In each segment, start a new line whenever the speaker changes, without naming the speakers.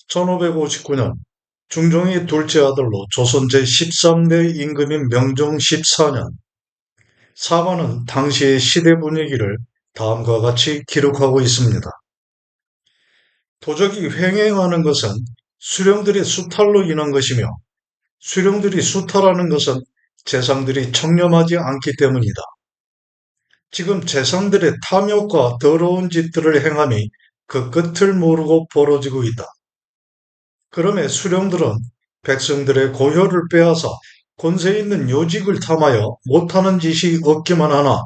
1559년 중종의 둘째 아들로 조선 제13대 임금인 명종 14년 사관은 당시의 시대 분위기를 다음과 같이 기록하고 있습니다. 도적이 횡행하는 것은 수령들의 수탈로 인한 것이며 수령들이 수탈하는 것은 재상들이 청렴하지 않기 때문이다. 지금 재상들의 탐욕과 더러운 짓들을 행함이 그 끝을 모르고 벌어지고 있다. 그러면 수령들은 백성들의 고효를 빼앗아 권세 있는 요직을 탐하여 못하는 짓이 없기만 하나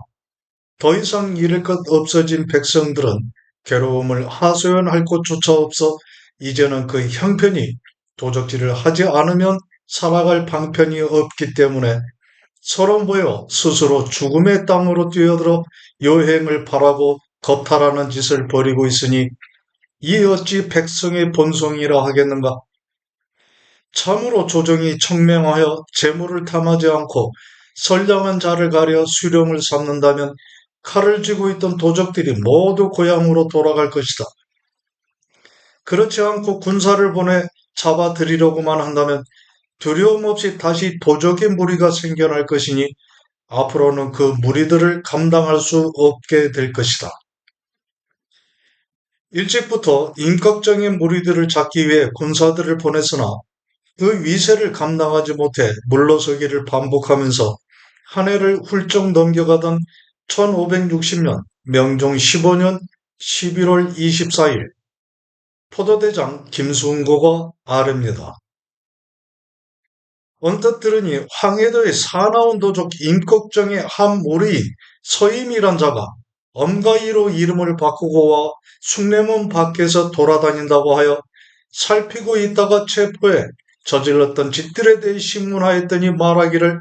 더 이상 잃을 것 없어진 백성들은 괴로움을 하소연할 곳조차 없어 이제는 그 형편이 도적질을 하지 않으면 살아갈 방편이 없기 때문에 서로 모여 스스로 죽음의 땅으로 뛰어들어 여행을 바라고 겁탈하는 짓을 벌이고 있으니 이 어찌 백성의 본성이라 하겠는가? 참으로 조정이 청명하여 재물을 탐하지 않고 선량한 자를 가려 수령을 삼는다면 칼을 쥐고 있던 도적들이 모두 고향으로 돌아갈 것이다. 그렇지 않고 군사를 보내 잡아들이려고만 한다면 두려움 없이 다시 도적의 무리가 생겨날 것이니 앞으로는 그 무리들을 감당할 수 없게 될 것이다. 일찍부터 임꺽정의 무리들을 잡기 위해 군사들을 보냈으나 그 위세를 감당하지 못해 물러서기를 반복하면서 한 해를 훌쩍 넘겨가던 1560년 명종 15년 11월 24일 포도대장 김순고가 아뢰입니다. 언뜻 들으니 황해도의 사나운 도적 임꺽정의 한 무리인 서임이란 자가 엄가이로 이름을 바꾸고 와 숭례문 밖에서 돌아다닌다고 하여 살피고 있다가 체포해 저질렀던 짓들에 대해 신문하였더니 말하기를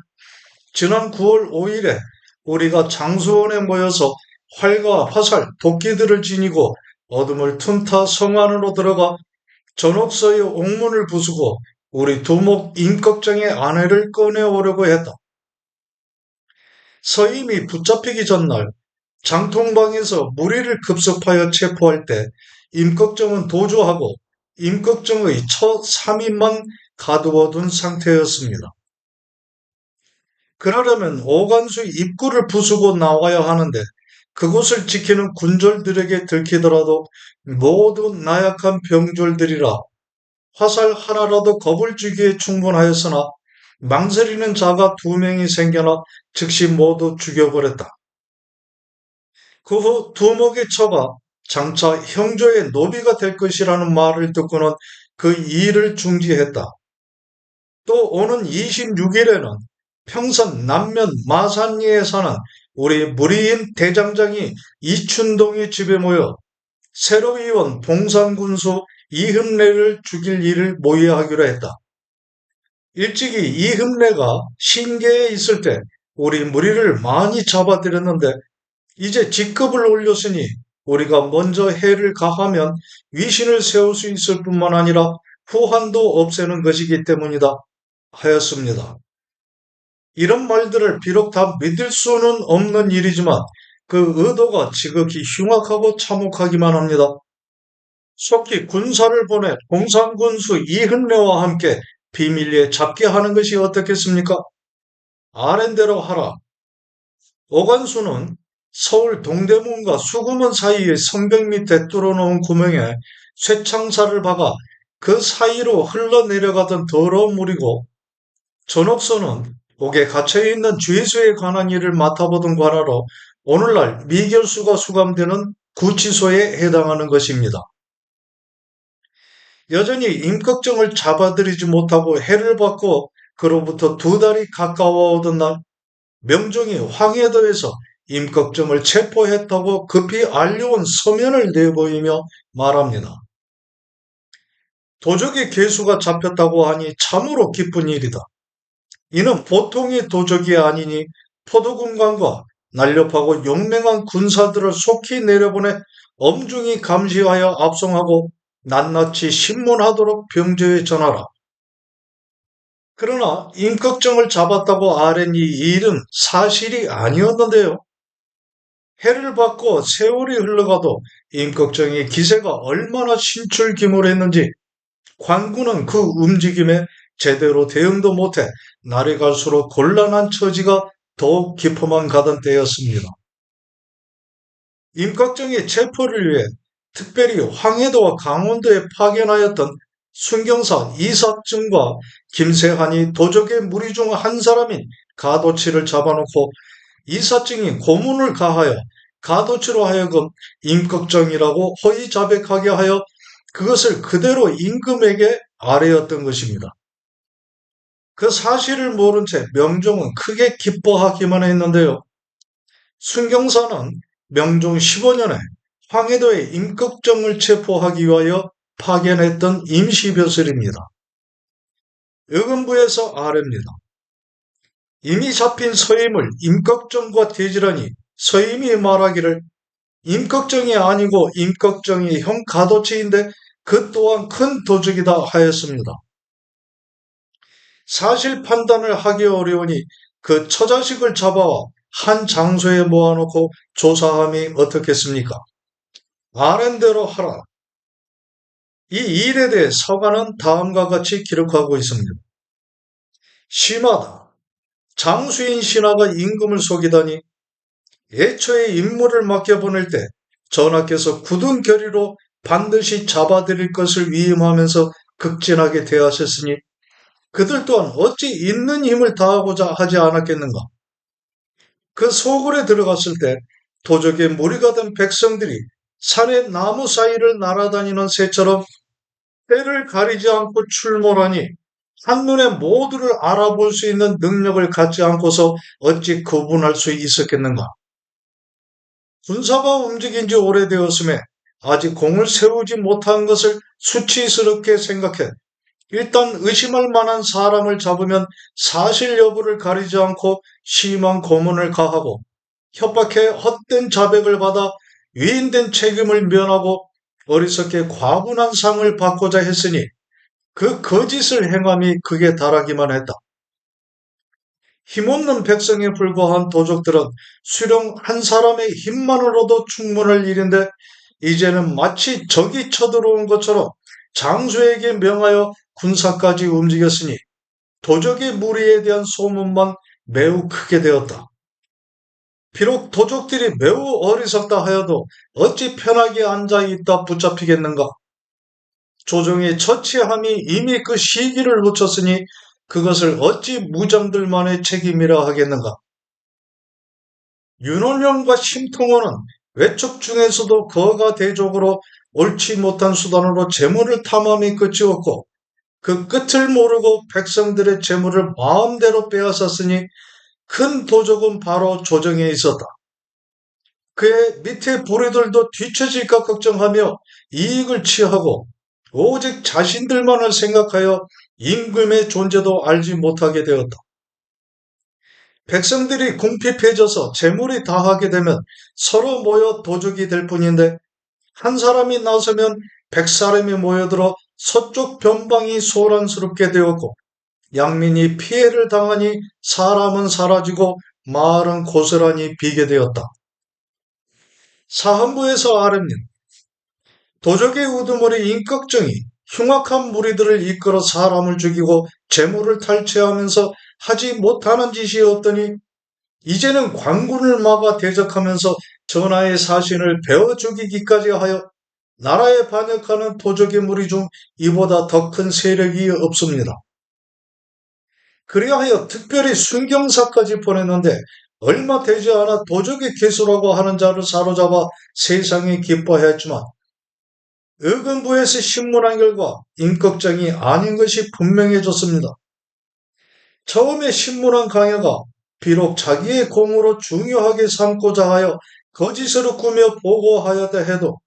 지난 9월 5일에 우리가 장수원에 모여서 활과 화살, 도끼들을 지니고 어둠을 틈타 성 안으로 들어가 전옥서의 옥문을 부수고 우리 두목 임꺽정의 아내를 꺼내오려고 했다. 서임이 붙잡히기 전날 장통방에서 무리를 급습하여 체포할 때 임꺽정은 도주하고 임꺽정의 첫 3인만 가두어둔 상태였습니다. 그러려면 오간수 입구를 부수고 나와야 하는데 그곳을 지키는 군졸들에게 들키더라도 모두 나약한 병졸들이라 화살 하나라도 겁을 주기에 충분하였으나 망설이는 자가 2명이 생겨나 즉시 모두 죽여버렸다. 그 후 두목의 처가 장차 형조의 노비가 될 것이라는 말을 듣고는 그 일을 중지했다. 또 오는 26일에는 평선 남면 마산리에 사는 우리 무리인 대장장이 이춘동의 집에 모여 새로 이원 봉산군수 이흠래를 죽일 일을 모의하기로 했다. 일찍이 이흠래가 신계에 있을 때 우리 무리를 많이 잡아들였는데 이제 직급을 올렸으니 우리가 먼저 해를 가하면 위신을 세울 수 있을 뿐만 아니라 후한도 없애는 것이기 때문이다 하였습니다. 이런 말들을 비록 다 믿을 수는 없는 일이지만 그 의도가 지극히 흉악하고 참혹하기만 합니다. 속히 군사를 보내 봉산군수 이흔래와 함께 비밀리에 잡게 하는 것이 어떻겠습니까? 아랜대로 하라. 오간수는 서울 동대문과 수구문 사이의 성벽 밑에 뚫어놓은 구멍에 쇠창살을 박아 그 사이로 흘러내려가던 더러운 물이고 전옥서는 옥에 갇혀있는 죄수에 관한 일을 맡아보던 관하로 오늘날 미결수가 수감되는 구치소에 해당하는 것입니다. 여전히 임꺽정을 잡아들이지 못하고 해를 받고 그로부터 2달이 가까워오던 날 명종이 황해도에서 임꺽정을 체포했다고 급히 알려온 서면을 내보이며 말합니다. 도적의 괴수가 잡혔다고 하니 참으로 기쁜 일이다. 이는 보통의 도적이 아니니 포도군관과 날렵하고 용맹한 군사들을 속히 내려보내 엄중히 감시하여 압송하고 낱낱이 신문하도록 병조에 전하라. 그러나 임꺽정을 잡았다고 아랜 이 일은 사실이 아니었는데요. 해를 받고 세월이 흘러가도 임꺽정의 기세가 얼마나 신출기몰했는지 관군은 그 움직임에 제대로 대응도 못해 날이 갈수록 곤란한 처지가 더욱 깊어만 가던 때였습니다. 임꺽정의 체포를 위해 특별히 황해도와 강원도에 파견하였던 순경사 이삭증과 김세한이 도적의 무리 중 한 사람인 가도치를 잡아놓고 이삭증이 고문을 가하여 가도치로 하여금 임꺽정이라고 허위 자백하게 하여 그것을 그대로 임금에게 아뢰었던 것입니다. 그 사실을 모른 채 명종은 크게 기뻐하기만 했는데요. 순경사는 명종 15년에 황해도의 임꺽정을 체포하기 위하여 파견했던 임시벼슬입니다. 의금부에서 아뢰입니다. 이미 잡힌 서임을 임꺽정과 대지라니 서임이 말하기를 임꺽정이 아니고 임꺽정이 형 가도치인데 그 또한 큰 도적이다 하였습니다. 사실 판단을 하기 어려우니 그 처자식을 잡아와 한 장소에 모아놓고 조사함이 어떻겠습니까? 아랜대로 하라. 이 일에 대해 서간은 다음과 같이 기록하고 있습니다. 심하다. 장수인 신하가 임금을 속이다니 애초에 임무를 맡겨보낼 때 전하께서 굳은 결의로 반드시 잡아들일 것을 위임하면서 극진하게 대하셨으니 그들 또한 어찌 있는 힘을 다하고자 하지 않았겠는가. 그 소굴에 들어갔을 때 도적의 무리가 된 백성들이 산의 나무 사이를 날아다니는 새처럼 때를 가리지 않고 출몰하니 한눈에 모두를 알아볼 수 있는 능력을 갖지 않고서 어찌 구분할 수 있었겠는가. 군사가 움직인 지 오래되었음에 아직 공을 세우지 못한 것을 수치스럽게 생각해 일단 의심할 만한 사람을 잡으면 사실 여부를 가리지 않고 심한 고문을 가하고 협박해 헛된 자백을 받아 위인된 책임을 면하고 어리석게 과분한 상을 받고자 했으니 그 거짓을 행함이 극에 달하기만 했다. 힘없는 백성에 불과한 도적들은 수령 한 사람의 힘만으로도 충분할 일인데 이제는 마치 적이 쳐들어온 것처럼 장수에게 명하여 군사까지 움직였으니 도적의 무리에 대한 소문만 매우 크게 되었다. 비록 도적들이 매우 어리석다 하여도 어찌 편하게 앉아있다 붙잡히겠는가? 조정의 처치함이 이미 그 시기를 놓쳤으니 그것을 어찌 무장들만의 책임이라 하겠는가? 윤원영과 심통원은 외척 중에서도 거가 대적으로 옳지 못한 수단으로 재물을 탐함이 끝이었고 그 끝을 모르고 백성들의 재물을 마음대로 빼앗았으니 큰 도적은 바로 조정에 있었다. 그의 밑에 부리들도 뒤처질까 걱정하며 이익을 취하고 오직 자신들만을 생각하여 임금의 존재도 알지 못하게 되었다. 백성들이 궁핍해져서 재물이 다하게 되면 서로 모여 도적이 될 뿐인데 한 사람이 나서면 100사람이 모여들어 서쪽 변방이 소란스럽게 되었고 양민이 피해를 당하니 사람은 사라지고 마을은 고스란히 비게 되었다. 사헌부에서 아뢰는 도적의 우두머리 임꺽정이 흉악한 무리들을 이끌어 사람을 죽이고 재물을 탈취하면서 하지 못하는 짓이 없더니 이제는 관군을 막아 대적하면서 전하의 사신을 베어 죽이기까지 하여 나라에 반역하는 도적의 무리 중 이보다 더 큰 세력이 없습니다. 그리하여 특별히 순경사까지 보냈는데 얼마 되지 않아 도적의 개수라고 하는 자를 사로잡아 세상에 기뻐했지만 의금부에서 신문한 결과 임꺽정이 아닌 것이 분명해졌습니다. 처음에 신문한 강야가 비록 자기의 공으로 중요하게 삼고자 하여 거짓으로 꾸며 보고하였다 해도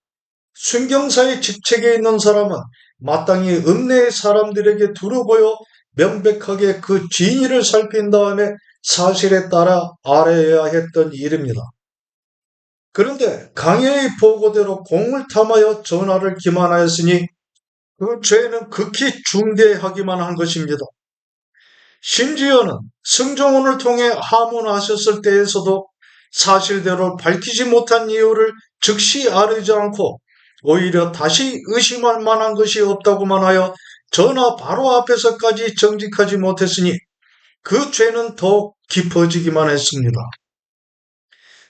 순경사의 직책에 있는 사람은 마땅히 읍내의 사람들에게 두루보여 명백하게 그 진위를 살핀 다음에 사실에 따라 알아야 했던 일입니다. 그런데 강야의 보고대로 공을 탐하여 전하를 기만하였으니 그 죄는 극히 중대하기만 한 것입니다. 심지어는 승정원을 통해 하문하셨을 때에서도 사실대로 밝히지 못한 이유를 즉시 아뢰지 않고 오히려 다시 의심할 만한 것이 없다고만 하여 전하 바로 앞에서까지 정직하지 못했으니 그 죄는 더욱 깊어지기만 했습니다.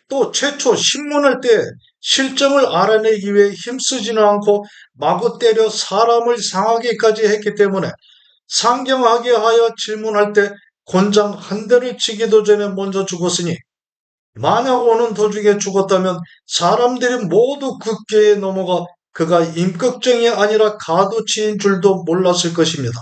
또 최초 신문할 때 실정을 알아내기 위해 힘쓰지는 않고 마구 때려 사람을 상하게까지 했기 때문에 상경하게 하여 질문할 때 곤장 한 대를 치기도 전에 먼저 죽었으니 만약 오는 도중에 죽었다면 사람들이 모두 그 꾀에 넘어가 그가 임꺽정이 아니라 가두치인 줄도 몰랐을 것입니다.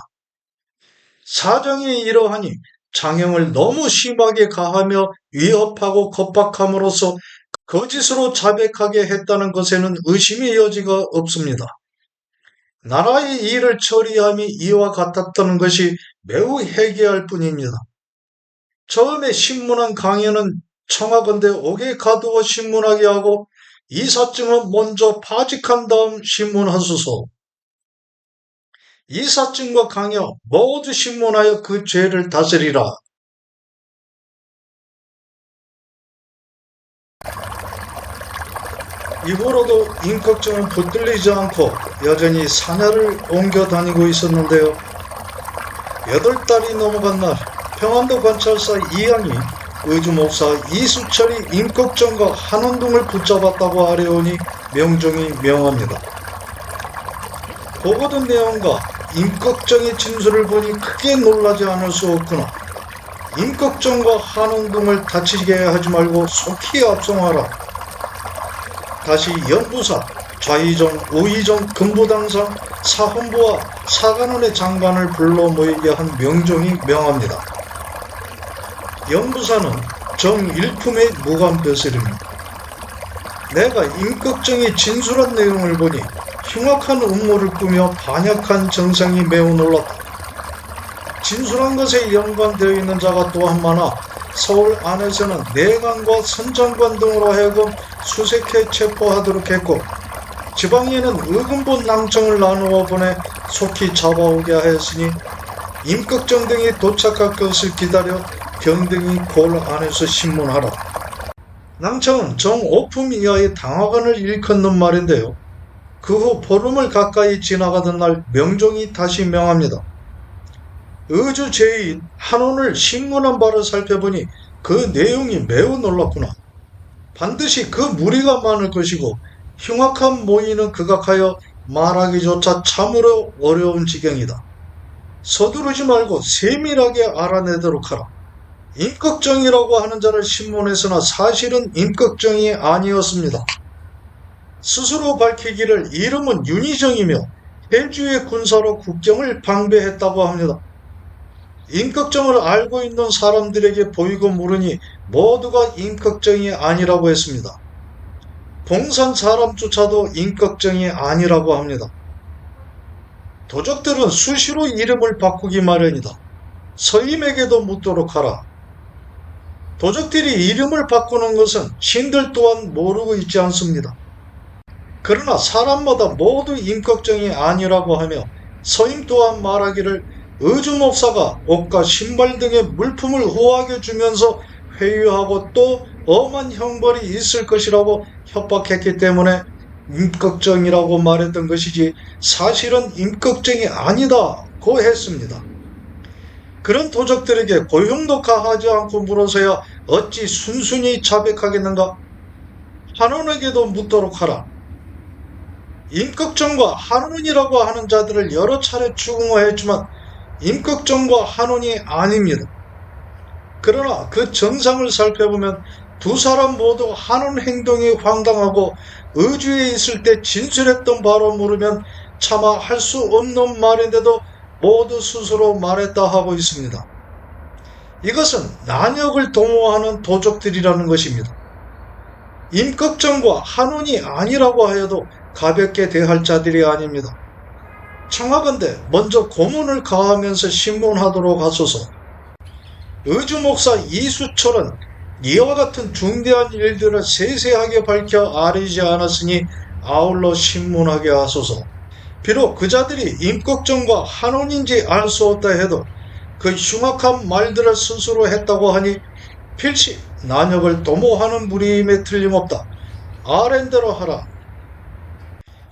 사정이 이러하니 장형을 너무 심하게 가하며 위협하고 겁박함으로써 거짓으로 자백하게 했다는 것에는 의심의 여지가 없습니다. 나라의 일을 처리함이 이와 같았다는 것이 매우 해괴할 뿐입니다. 처음에 신문한 강연은 청하건대 옥에 가두어 신문하게 하고 이 사증은 먼저 파직한 다음 신문하소서. 이 사증과 강연 모두 신문하여 그 죄를 다스리라. 이후로도 임꺽정은 붙들리지 않고 여전히 사냐를 옮겨 다니고 있었는데요. 8달이 넘어간 날 평안도 관찰사 이양이 의주목사 이수철이 임꺽정과 한원둥을 붙잡았다고 아뢰오니 명종이 명합니다. 보고된 내용과 임꺽정의 진술을 보니 크게 놀라지 않을 수 없구나. 임꺽정과 한원둥을 다치게 하지 말고 속히 압송하라. 다시 연부사, 좌의정, 우의정, 금부당상, 사헌부와 사관원의 장관을 불러 모이게 한 명종이 명합니다. 연부사는 정일품의 무관벼슬입니다. 내가 임꺽정이 진술한 내용을 보니 흉악한 음모를 꾸며 반역한 정상이 매우 놀랐다. 진술한 것에 연관되어 있는 자가 또한 많아 서울 안에서는 내관과 선장관 등으로 하여금 수색해 체포하도록 했고 지방에는 의금본 낭청을 나누어 보내 속히 잡아오게 하였으니 임꺽정 등이 도착할 것을 기다려 병등이 골 안에서 신문하라. 낭청은 정오품 이하의 당화관을 일컫는 말인데요. 그 후 보름을 가까이 지나가던 날 명종이 다시 명합니다. 의주 제인 한원을 신문한 바를 살펴보니 그 내용이 매우 놀랍구나. 반드시 그 무리가 많을 것이고 흉악한 모의는 극악하여 말하기조차 참으로 어려운 지경이다. 서두르지 말고 세밀하게 알아내도록 하라. 임꺽정이라고 하는 자를 신문했으나 사실은 임꺽정이 아니었습니다. 스스로 밝히기를 이름은 윤희정이며 해주의 군사로 국경을 방배했다고 합니다. 임꺽정을 알고 있는 사람들에게 보이고 물으니 모두가 임꺽정이 아니라고 했습니다. 봉산 사람조차도 임꺽정이 아니라고 합니다. 도적들은 수시로 이름을 바꾸기 마련이다. 서임에게도 묻도록 하라. 도적들이 이름을 바꾸는 것은 신들 또한 모르고 있지 않습니다. 그러나 사람마다 모두 임꺽정이 아니라고 하며 서임 또한 말하기를 의주목사가 옷과 신발 등의 물품을 후하게 주면서 회유하고 또 엄한 형벌이 있을 것이라고 협박했기 때문에 임꺽정이라고 말했던 것이지 사실은 임꺽정이 아니다고 했습니다. 그런 도적들에게 고용도 가하지 않고 물어서야 어찌 순순히 자백하겠는가? 한원에게도 묻도록 하라. 임꺽정과 한원이라고 하는 자들을 여러 차례 추궁하였지만 임꺽정과 한원이 아닙니다. 그러나 그 정상을 살펴보면 두 사람 모두 한원 행동이 황당하고 의주에 있을 때 진술했던 바로 물으면 차마 할 수 없는 말인데도 모두 스스로 말했다 하고 있습니다. 이것은 난역을 도모하는 도적들이라는 것입니다. 임꺽정과 한원이 아니라고 하여도 가볍게 대할 자들이 아닙니다. 청하건대 먼저 고문을 가하면서 신문하도록 하소서. 의주목사 이수철은 이와 같은 중대한 일들을 세세하게 밝혀 아뢰지 않았으니 아울러 신문하게 하소서. 비록 그 자들이 임꺽정과 한원인지 알 수 없다 해도 그 흉악한 말들을 스스로 했다고 하니 필시 난역을 도모하는 무리임에 틀림없다. 아랜대로 하라.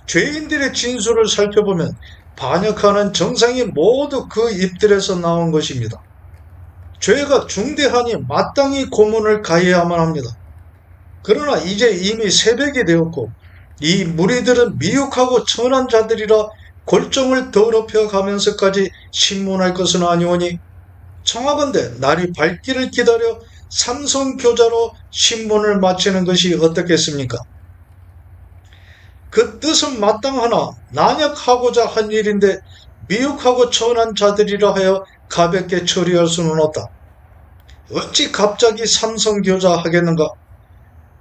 죄인들의 진술을 살펴보면 반역하는 정상이 모두 그 입들에서 나온 것입니다. 죄가 중대하니 마땅히 고문을 가해야만 합니다. 그러나 이제 이미 새벽이 되었고 이 무리들은 미혹하고 천한 자들이라 골정을 더럽혀 가면서까지 신문할 것은 아니오니 청하건대 날이 밝기를 기다려 삼성교자로 신문을 마치는 것이 어떻겠습니까? 그 뜻은 마땅하나 난역하고자 한 일인데 미혹하고 천한 자들이라 하여 가볍게 처리할 수는 없다. 어찌 갑자기 삼성교자 하겠는가?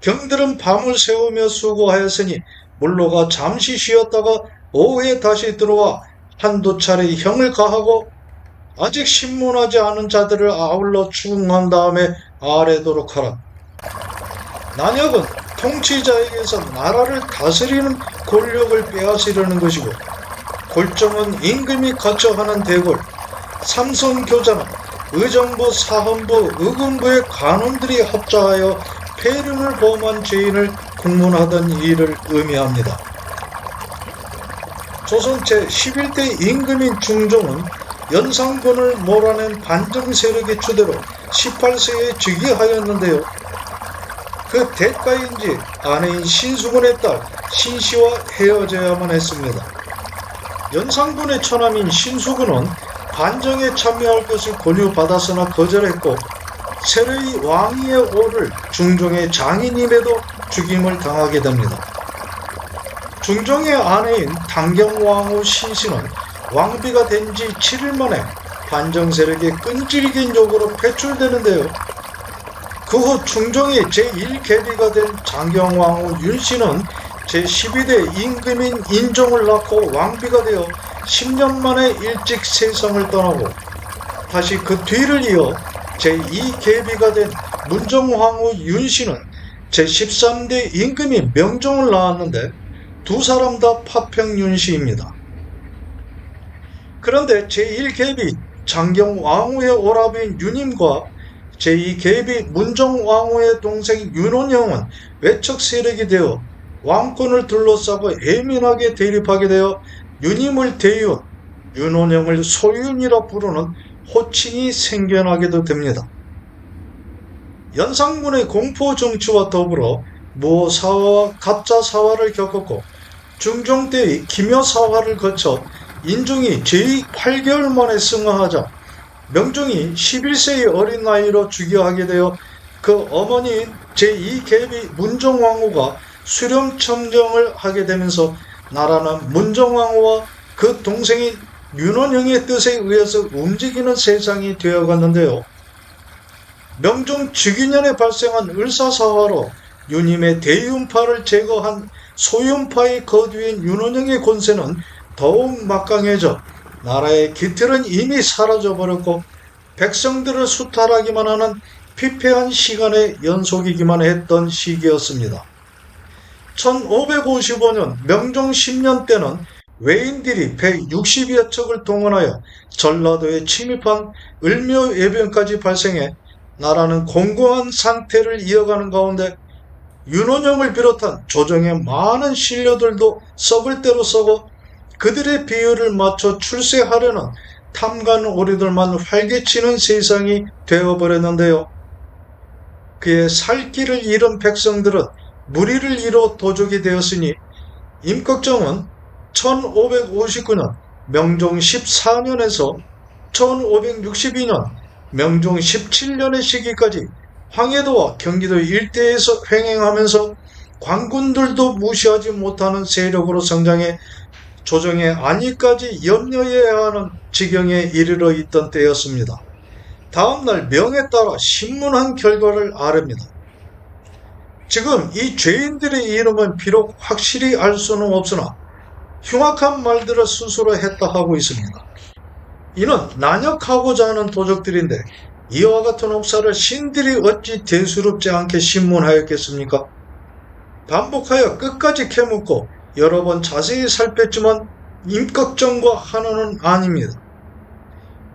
경들은 밤을 새우며 수고하였으니 물로가 잠시 쉬었다가 오후에 다시 들어와 한두 차례 형을 가하고 아직 신문하지 않은 자들을 아울러 추궁한 다음에 아뢰도록 하라. 난역은 통치자에게서 나라를 다스리는 권력을 빼앗으려는 것이고 골정은 임금이 거처하는 대궐, 삼성교자는 의정부, 사헌부, 의금부의 관원들이 합자하여 폐륜을 범한 죄인을 국문하던 일을 의미합니다. 조선 제11대 임금인 중종은 연산군을 몰아낸 반정 세력의 추대로 18세에 즉위하였는데요. 그 대가인지 아내인 신수군의 딸 신씨와 헤어져야만 했습니다. 연산군의 처남인 신수군은 반정에 참여할 것을 권유받았으나 거절했고 세례의 왕위에 오를 중종의 장인임에도 죽임을 당하게 됩니다. 중종의 아내인 당경왕후 신씨는 왕비가 된 지 7일 만에 반정 세력의 끈질긴 요구로 배출되는데요. 그 후 중종의 제1계비가 된 장경왕후 윤씨는 제12대 임금인 인종을 낳고 왕비가 되어 10년 만에 일찍 세상을 떠나고 다시 그 뒤를 이어 제2계비가 된 문정왕후 윤씨는 제13대 임금인 명종을 낳았는데 두 사람 다 파평윤씨입니다. 그런데 제1계비 장경왕후의 오라비인 윤임과 제2계비 문정왕후의 동생 윤원영은 외척 세력이 되어 왕권을 둘러싸고 예민하게 대립하게 되어 윤임을 대윤, 윤원영을 소윤이라 부르는 호칭이 생겨나게도 됩니다. 연산군의 공포 정치와 더불어 무호사화와 갑자사화를 겪었고 중종 때의 기묘사화를 거쳐 인종이 제8개월 만에 승하하자 명종이 11세의 어린 나이로 즉위하게 되어 그 어머니인 제2계비 문정왕후가 수렴청정을 하게 되면서 나라는 문정왕후와 그 동생인 윤원영의 뜻에 의해서 움직이는 세상이 되어갔는데요. 명종 즉위년에 발생한 을사사화로 윤임의 대윤파를 제거한 소윤파의 거두인 윤원영의 권세는 더욱 막강해져 나라의 기틀은 이미 사라져버렸고 백성들을 수탈하기만 하는 피폐한 시간의 연속이기만 했던 시기였습니다. 1555년 명종 10년 때는 외인들이 160여 척을 동원하여 전라도에 침입한 을묘예변까지 발생해 나라는 공고한 상태를 이어가는 가운데 윤원영을 비롯한 조정의 많은 신료들도 썩을 대로 썩어 그들의 비율을 맞춰 출세하려는 탐관오리들만 활개치는 세상이 되어버렸는데요. 그의 살 길을 잃은 백성들은 무리를 이뤄 도적이 되었으니 임꺽정은 1559년 명종 14년에서 1562년 명종 17년의 시기까지 황해도와 경기도 일대에서 횡행하면서 관군들도 무시하지 못하는 세력으로 성장해 조정의 안위까지 염려해야 하는 지경에 이르러 있던 때였습니다. 다음날 명에 따라 신문한 결과를 아릅니다. 지금 이 죄인들의 이름은 비록 확실히 알 수는 없으나 흉악한 말들을 스스로 했다 하고 있습니다. 이는 난역하고자 하는 도적들인데 이와 같은 옥사를 신들이 어찌 대수롭지 않게 신문하였겠습니까? 반복하여 끝까지 캐묻고 여러 번 자세히 살폈지만 임꺽정과 한우는 아닙니다.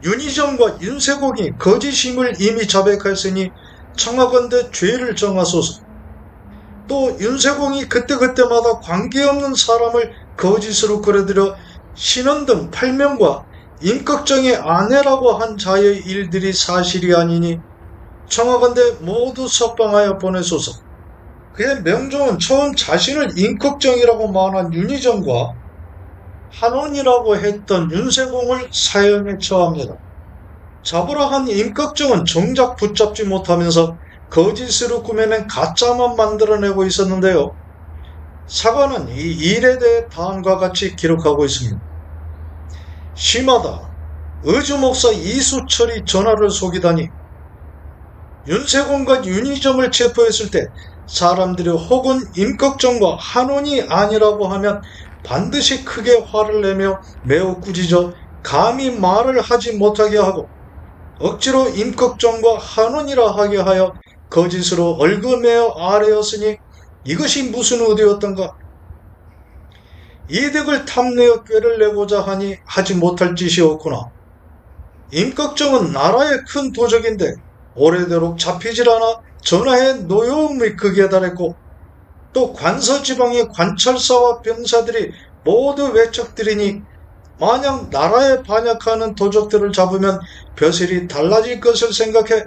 윤희정과 윤세공이 거짓임을 이미 자백하였으니 청하건대 죄를 정하소서. 또 윤세공이 그때그때마다 관계없는 사람을 거짓으로 끌어들여 신원 등 8명과 임꺽정의 아내라고 한 자의 일들이 사실이 아니니 청하건대 모두 석방하여 보내소서. 그의 명종은 처음 자신을 임꺽정이라고 말한 윤희정과 한원이라고 했던 윤세공을 사형에 처합니다. 잡으라 한 임꺽정은 정작 붙잡지 못하면서 거짓으로 꾸며낸 가짜만 만들어내고 있었는데요. 사관은 이 일에 대해 다음과 같이 기록하고 있습니다. 심하다. 의주목사 이수철이 전하를 속이다니. 윤세공과 윤희정을 체포했을 때 사람들이 혹은 임꺽정과 한원이 아니라고 하면 반드시 크게 화를 내며 매우 꾸짖어 감히 말을 하지 못하게 하고 억지로 임꺽정과 한원이라 하게 하여 거짓으로 얽어매어 아뢰었으니 이것이 무슨 의도였던가. 이득을 탐내어 꾀를 내고자 하니 하지 못할 짓이었구나. 임꺽정은 나라의 큰 도적인데 오래도록 잡히질 않아 전하의 노여움이 극에 달했고 또 관서지방의 관찰사와 병사들이 모두 외척들이니 만약 나라에 반역하는 도적들을 잡으면 벼슬이 달라질 것을 생각해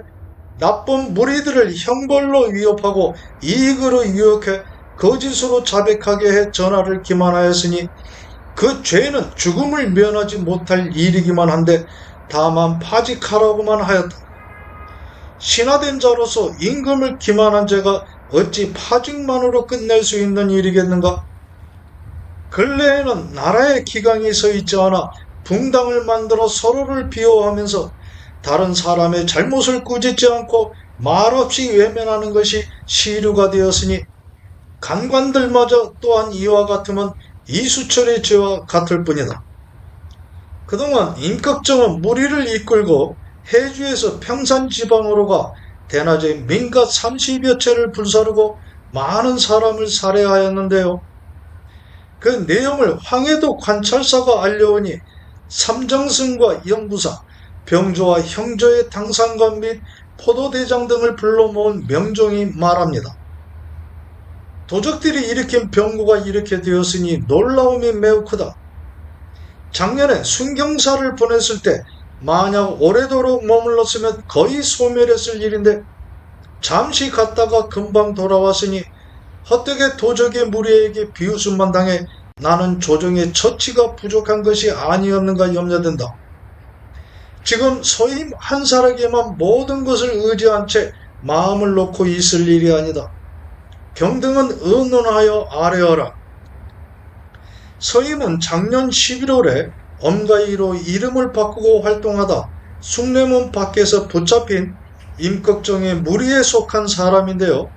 나쁜 무리들을 형벌로 위협하고 이익으로 유혹해 거짓으로 자백하게 해 전하를 기만하였으니 그 죄는 죽음을 면하지 못할 일이기만 한데 다만 파직하라고만 하였다. 신하된 자로서 임금을 기만한 죄가 어찌 파직만으로 끝낼 수 있는 일이겠는가? 근래에는 나라의 기강이 서 있지 않아 붕당을 만들어 서로를 비호하면서 다른 사람의 잘못을 꾸짖지 않고 말없이 외면하는 것이 시류가 되었으니 간관들마저 또한 이와 같으면 이수철의 죄와 같을 뿐이다. 그동안 임꺽정은 무리를 이끌고 해주에서 평산지방으로 가 대낮에 민가 30여 채를 불사르고 많은 사람을 살해하였는데요. 그 내용을 황해도 관찰사가 알려오니 삼정승과 영부사, 병조와 형조의 당상관 및 포도대장 등을 불러 모은 명종이 말합니다. 도적들이 일으킨 병고가 이렇게 되었으니 놀라움이 매우 크다. 작년에 순경사를 보냈을 때 만약 오래도록 머물렀으면 거의 소멸했을 일인데 잠시 갔다가 금방 돌아왔으니 헛되게 도적의 무리에게 비웃음만 당해 나는 조정의 처치가 부족한 것이 아니었는가 염려된다. 지금 서임 한 사람에게만 모든 것을 의지한 채 마음을 놓고 있을 일이 아니다. 경등은 의논하여 아뢰어라. 서임은 작년 11월에 엄가이로 이름을 바꾸고 활동하다 숭례문 밖에서 붙잡힌 임꺽정의 무리에 속한 사람인데요.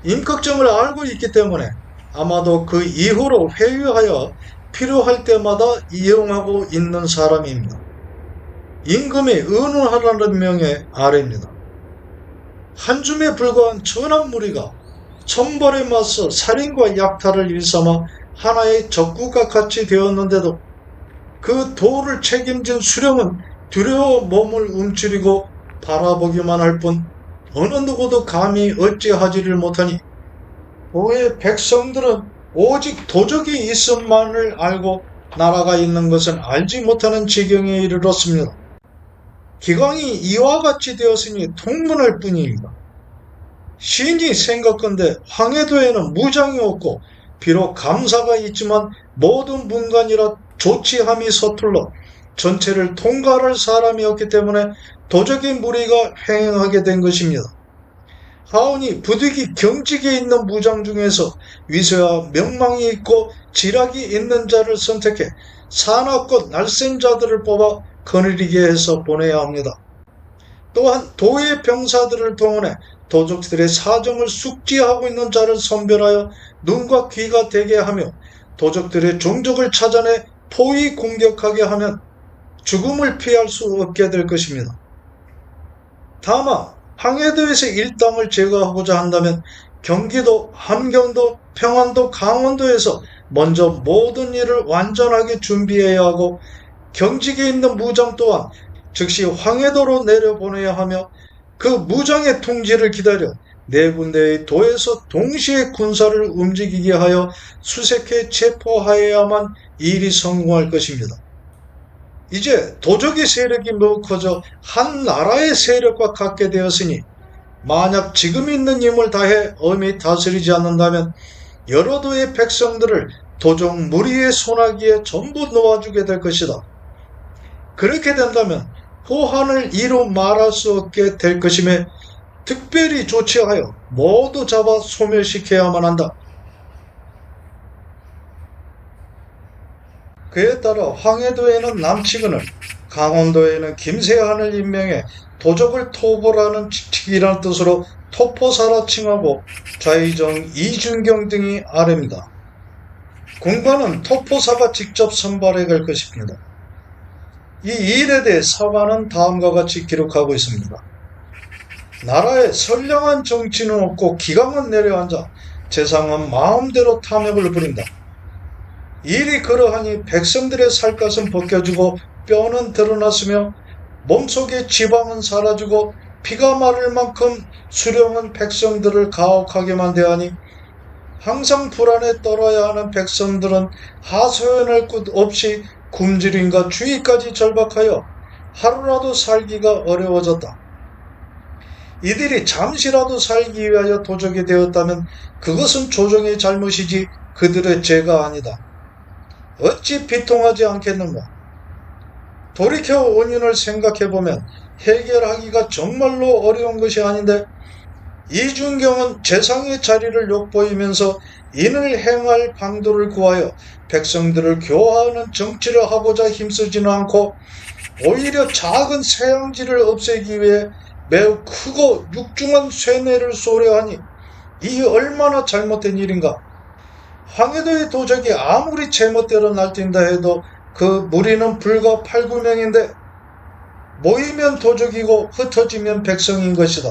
임꺽정을 알고 있기 때문에 아마도 그 이후로 회유하여 필요할 때마다 이용하고 있는 사람입니다. 임금이 의논하라는 명의 아래입니다. 한 줌에 불과한 천한 무리가 천벌에 맞서 살인과 약탈을 일삼아 하나의 적국과 같이 되었는데도 그 도를 책임진 수령은 두려워 몸을 움츠리고 바라보기만 할 뿐 어느 누구도 감히 어찌하지를 못하니 도의 백성들은 오직 도적이 있음만을 알고 나라가 있는 것은 알지 못하는 지경에 이르렀습니다. 기강이 이와 같이 되었으니 통문할 뿐입니다. 신이 생각건대 황해도에는 무장이 없고 비록 감사가 있지만 모든 문관이라 조치함이 서툴러 전체를 통과할 사람이 없기 때문에 도적의 무리가 횡행하게 된 것입니다. 하오니 부득이 경직에 있는 무장 중에서 위세와 명망이 있고 지략이 있는 자를 선택해 사납고 날쌘 자들을 뽑아 거느리게 해서 보내야 합니다. 또한 도의 병사들을 동원해 도적들의 사정을 숙지하고 있는 자를 선별하여 눈과 귀가 되게 하며 도적들의 종족을 찾아내 포위 공격하게 하면 죽음을 피할 수 없게 될 것입니다. 다만 황해도에서 일당을 제거하고자 한다면 경기도, 함경도, 평안도, 강원도에서 먼저 모든 일을 완전하게 준비해야 하고 경직에 있는 무장 또한 즉시 황해도로 내려보내야 하며 그 무장의 통지를 기다려 네 군데의 도에서 동시에 군사를 움직이게 하여 수색해 체포하여야만 일이 성공할 것입니다. 이제 도적의 세력이 매우 커져 한 나라의 세력과 같게 되었으니 만약 지금 있는 힘을 다해 엄히 다스리지 않는다면 여러 도의 백성들을 도적 무리의 소나기에 전부 놓아주게 될 것이다. 그렇게 된다면 호한을 이루 말할 수 없게 될 것임에 특별히 조치하여 모두 잡아 소멸시켜야만 한다. 그에 따라 황해도에는 남측은을, 강원도에는 김세한을 임명해 도적을 토벌하는 직책이라는 뜻으로 토포사라 칭하고 좌의정 이준경 등이 아뢰입니다. 군관은 토포사가 직접 선발해 갈 것입니다. 이 일에 대해 사관은 다음과 같이 기록하고 있습니다. 나라에 선량한 정치는 없고 기강은 내려앉아 재상은 마음대로 탐욕을 부린다. 일이 그러하니 백성들의 살갗은 벗겨지고 뼈는 드러났으며 몸속의 지방은 사라지고 피가 마를 만큼 수령은 백성들을 가혹하게만 대하니 항상 불안에 떨어야 하는 백성들은 하소연할 곳 없이 굶주림과 주의까지 절박하여 하루라도 살기가 어려워졌다. 이들이 잠시라도 살기 위하여 도적이 되었다면 그것은 조정의 잘못이지 그들의 죄가 아니다. 어찌 비통하지 않겠는가? 돌이켜 원인을 생각해보면 해결하기가 정말로 어려운 것이 아닌데 이준경은 재상의 자리를 욕보이면서 인을 행할 방도를 구하여 백성들을 교화하는 정치를 하고자 힘쓰지는 않고 오히려 작은 세양지를 없애기 위해 매우 크고 육중한 쇠뇌를 쏘려하니 이 얼마나 잘못된 일인가. 황해도의 도적이 아무리 제멋대로 날뛴다 해도 그 무리는 불과 8, 9명인데 모이면 도적이고 흩어지면 백성인 것이다.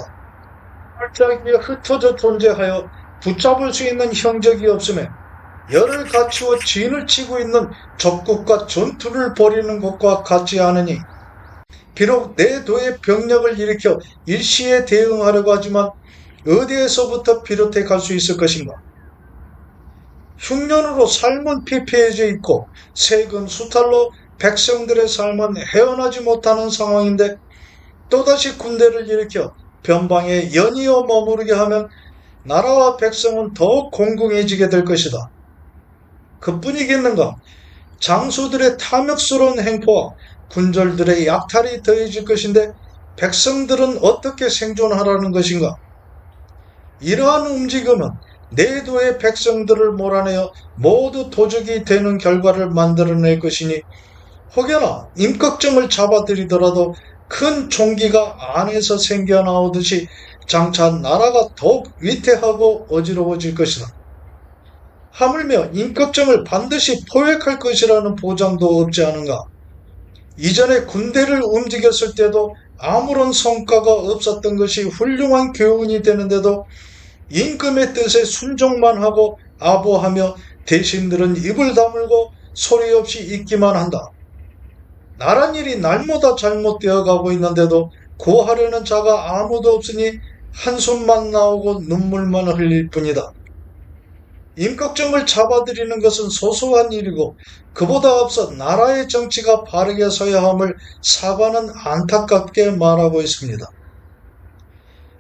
활짝이 흩어져 존재하여 붙잡을 수 있는 형적이 없음에 열을 갖추어 진을 치고 있는 적국과 전투를 벌이는 것과 같지 않으니 비록 내 도의 병력을 일으켜 일시에 대응하려고 하지만 어디에서부터 비롯해 갈 수 있을 것인가? 흉년으로 삶은 피폐해져 있고 세금 수탈로 백성들의 삶은 헤어나지 못하는 상황인데 또다시 군대를 일으켜 변방에 연이어 머무르게 하면 나라와 백성은 더욱 공공해지게 될 것이다. 그뿐이겠는가? 장수들의 탐욕스러운 행포와 군졸들의 약탈이 더해질 것인데 백성들은 어떻게 생존하라는 것인가? 이러한 움직임은 내도의 백성들을 몰아내어 모두 도적이 되는 결과를 만들어낼 것이니 혹여나 임꺽정을 잡아들이더라도 큰 총기가 안에서 생겨나오듯이 장차 나라가 더욱 위태하고 어지러워질 것이다. 하물며 임꺽정을 반드시 포획할 것이라는 보장도 없지 않은가. 이전에 군대를 움직였을 때도 아무런 성과가 없었던 것이 훌륭한 교훈이 되는데도 임금의 뜻에 순종만 하고 아부하며 대신들은 입을 다물고 소리 없이 있기만 한다. 나란 일이 날마다 잘못되어 가고 있는데도 구하려는 자가 아무도 없으니 한숨만 나오고 눈물만 흘릴 뿐이다. 임꺽정을 잡아들이는 것은 소소한 일이고 그보다 앞서 나라의 정치가 바르게 서야 함을 사관은 안타깝게 말하고 있습니다.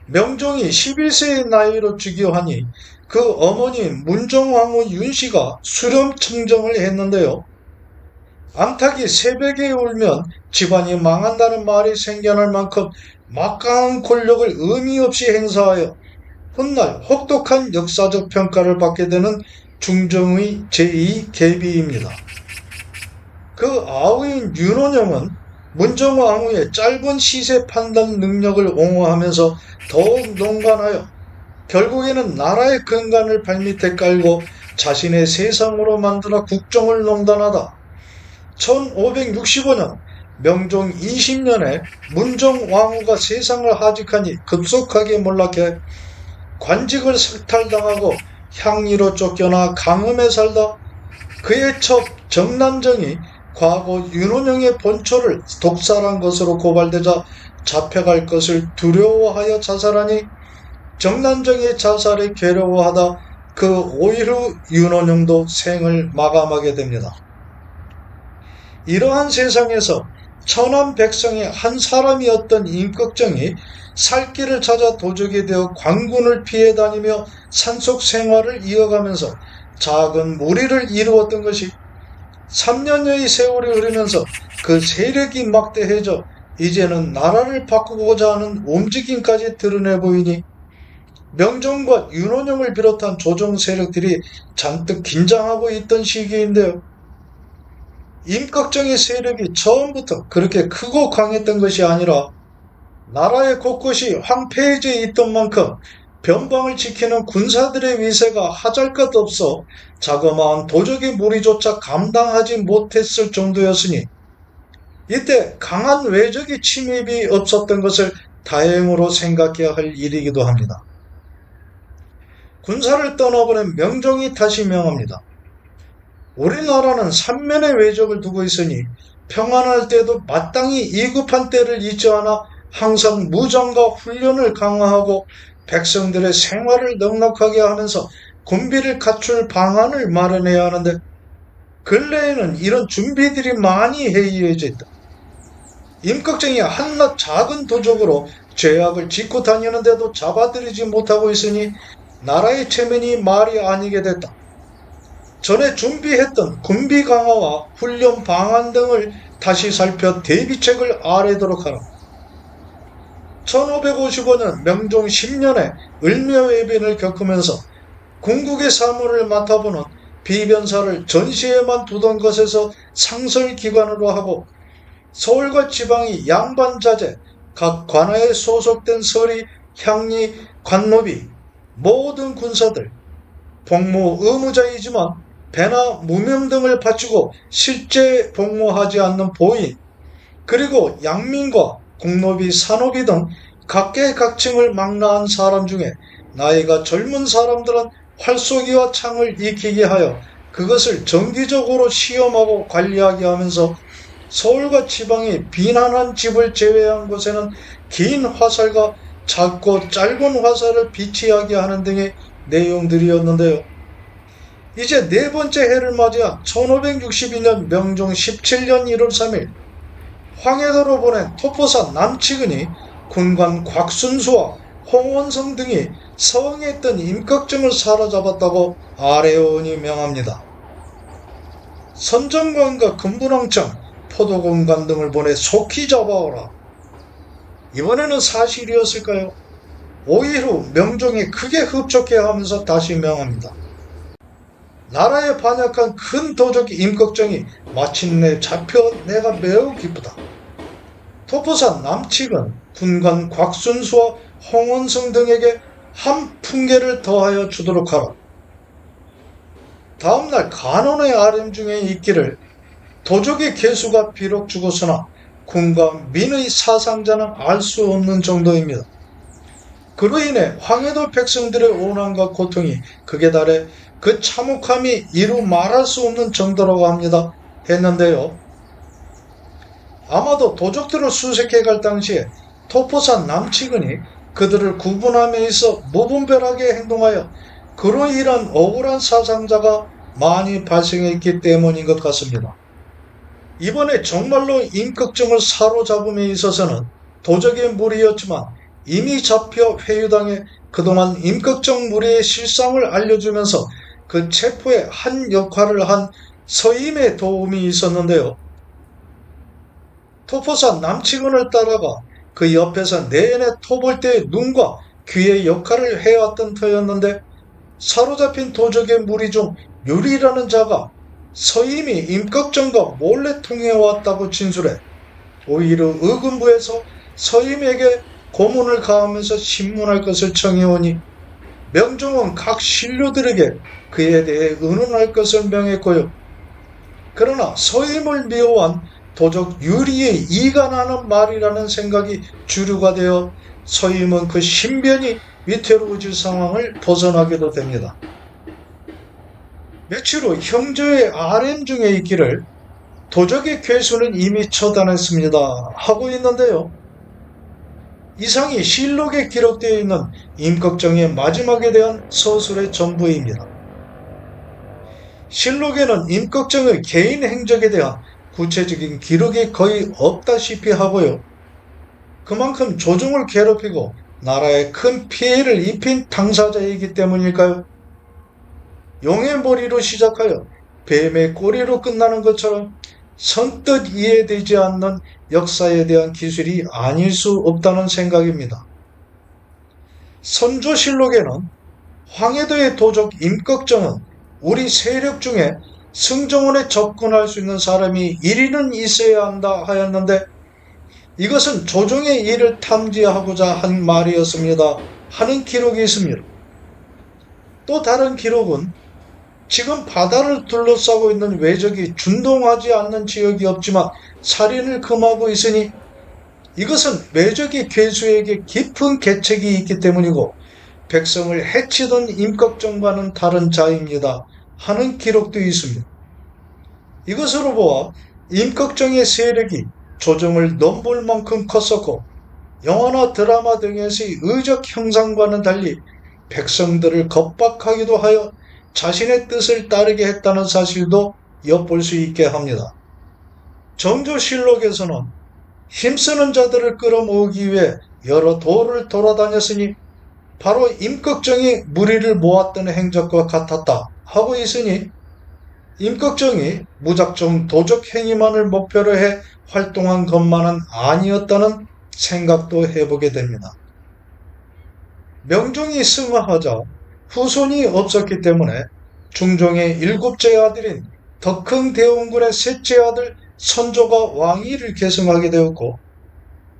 명종이 11세의 나이로 즉위하니 그 어머니 문정왕후 윤씨가 수렴청정을 했는데요. 암탉이 새벽에 울면 집안이 망한다는 말이 생겨날 만큼 막강한 권력을 의미 없이 행사하여 훗날 혹독한 역사적 평가를 받게 되는 중종의 제2계비입니다. 그 아우인 윤원영은 문정왕후의 짧은 시세 판단 능력을 옹호하면서 더욱 농간하여 결국에는 나라의 근간을 발밑에 깔고 자신의 세상으로 만들어 국정을 농단하다 1565년 명종 20년에 문정왕후가 세상을 하직하니 급속하게 몰락해 관직을 삭탈당하고 향리로 쫓겨나 강음에 살다 그의 첩 정난정이 과거 윤원영의 본초를 독살한 것으로 고발되자 잡혀갈 것을 두려워하여 자살하니 정난정이 자살에 괴로워하다 그 5일 후 윤원영도 생을 마감하게 됩니다. 이러한 세상에서 천한 백성의 한 사람이었던 임꺽정이 살 길을 찾아 도적이 되어 관군을 피해 다니며 산속 생활을 이어가면서 작은 무리를 이루었던 것이 3년여의 세월이 흐르면서 그 세력이 막대해져 이제는 나라를 바꾸고자 하는 움직임까지 드러내 보이니 명종과 윤원영을 비롯한 조정 세력들이 잔뜩 긴장하고 있던 시기인데요. 임꺽정의 세력이 처음부터 그렇게 크고 강했던 것이 아니라 나라의 곳곳이 황폐해져 있던 만큼 변방을 지키는 군사들의 위세가 하잘것없어 자그마한 도적의 무리조차 감당하지 못했을 정도였으니 이때 강한 외적의 침입이 없었던 것을 다행으로 생각해야 할 일이기도 합니다. 군사를 떠나보낸 명종이 다시 명합니다. 우리나라는 삼면의 외적을 두고 있으니 평안할 때도 마땅히 이급한 때를 잊지 않아 항상 무장과 훈련을 강화하고 백성들의 생활을 넉넉하게 하면서 군비를 갖출 방안을 마련해야 하는데 근래에는 이런 준비들이 많이 해이해져 있다. 임꺽정이 한낱 작은 도적으로 죄악을 짓고 다니는데도 잡아들이지 못하고 있으니 나라의 체면이 말이 아니게 됐다. 전에 준비했던 군비 강화와 훈련 방안 등을 다시 살펴 대비책을 아뢰도록 하라. 1555년 명종 10년에 을묘해변을 겪으면서 궁극의 사무를 맡아보는 비변사를 전시에만 두던 것에서 상설기관으로 하고 서울과 지방이 양반자재, 각 관하에 소속된 서리, 향리, 관노비, 모든 군사들, 복무 의무자이지만 배나 무명 등을 바치고 실제 복무하지 않는 보인, 그리고 양민과 공노비, 산노비 등 각계각층을 망라한 사람 중에 나이가 젊은 사람들은 활쏘기와 창을 익히게 하여 그것을 정기적으로 시험하고 관리하게 하면서 서울과 지방의 빈한한 집을 제외한 곳에는 긴 화살과 작고 짧은 화살을 비치하게 하는 등의 내용들이었는데요. 이제 네 번째 해를 맞이한 1561년 명종 17년 1월 3일 황해도로 보낸 토포사 남치근이 군관 곽순수와 홍원성 등이 서응했던 임꺽정을 사로잡았다고 아래원이 명합니다. 선정관과 금분왕청, 포도공관 등을 보내 속히 잡아오라. 이번에는 사실이었을까요? 5일 후 명종이 크게 흡족해하면서 다시 명합니다. 나라에 반역한 큰 도적 임꺽정이 마침내 잡혀 내가 매우 기쁘다. 토포사 남측은 군관 곽순수와 홍원성 등에게 한 풍계를 더하여 주도록 하라. 다음날 간원의 아뢰 중에 있기를 도적의 개수가 비록 죽었으나 군과 민의 사상자는 알 수 없는 정도입니다. 그로 인해 황해도 백성들의 오난과 고통이 극에 달해 그 참혹함이 이루 말할 수 없는 정도라고 합니다. 했는데요. 아마도 도적들을 수색해갈 당시에 토포사 남측은이 그들을 구분함에 있어 무분별하게 행동하여 그로 인한 억울한 사상자가 많이 발생했기 때문인 것 같습니다. 이번에 정말로 임꺽정을 사로잡음에 있어서는 도적의 무리였지만 이미 잡혀 회유당해 그동안 임꺽정 무리의 실상을 알려주면서 그 체포에 한 역할을 한 서임의 도움이 있었는데요. 토포사 남측은을 따라가 그 옆에서 내내 토벌대의 눈과 귀의 역할을 해왔던 터였는데 사로잡힌 도적의 무리 중 유리라는 자가 서임이 임꺽정과 몰래 통해왔다고 진술해 오히려 의금부에서 서임에게 고문을 가하면서 신문할 것을 청해오니 명종은 각 신료들에게 그에 대해 의논할 것을 명했고요. 그러나 서임을 미워한 도적 유리의 이가 나는 말이라는 생각이 주류가 되어 서임은 그 신변이 위태로워질 상황을 벗어나게도 됩니다. 며칠 후 형제의 아렘 중에 있기를 도적의 괴수는 이미 처단했습니다 하고 있는데요. 이상이 실록에 기록되어 있는 임꺽정의 마지막에 대한 서술의 전부입니다. 실록에는 임꺽정의 개인 행적에 대한 구체적인 기록이 거의 없다시피 하고요. 그만큼 조정을 괴롭히고 나라에 큰 피해를 입힌 당사자이기 때문일까요? 용의 머리로 시작하여 뱀의 꼬리로 끝나는 것처럼 선뜻 이해되지 않는 역사에 대한 기술이 아닐 수 없다는 생각입니다. 선조실록에는 황해도의 도적 임꺽정은 우리 세력 중에 승정원에 접근할 수 있는 사람이 1인은 있어야 한다 하였는데 이것은 조정의 일을 탐지하고자 한 말이었습니다 하는 기록이 있습니다. 또 다른 기록은 지금 바다를 둘러싸고 있는 외적이 준동하지 않는 지역이 없지만 살인을 금하고 있으니 이것은 외적의 괴수에게 깊은 계책이 있기 때문이고 백성을 해치던 임꺽정과는 다른 자입니다 하는 기록도 있습니다. 이것으로 보아 임꺽정의 세력이 조정을 넘볼 만큼 컸었고 영화나 드라마 등에서의 의적 형상과는 달리 백성들을 겁박하기도 하여 자신의 뜻을 따르게 했다는 사실도 엿볼 수 있게 합니다. 정조실록에서는 힘쓰는 자들을 끌어모으기 위해 여러 도를 돌아다녔으니 바로 임꺽정이 무리를 모았던 행적과 같았다 하고 있으니 임꺽정이 무작정 도적 행위만을 목표로 해 활동한 것만은 아니었다는 생각도 해보게 됩니다. 명종이 승하하자 후손이 없었기 때문에 중종의 7째 아들인 덕흥대원군의 셋째 아들 선조가 왕위를 계승하게 되었고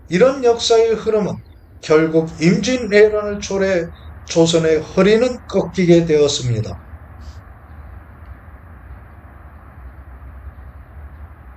이런 역사의 흐름은 결국 임진왜란을 초래해 조선의 허리는 꺾이게 되었습니다.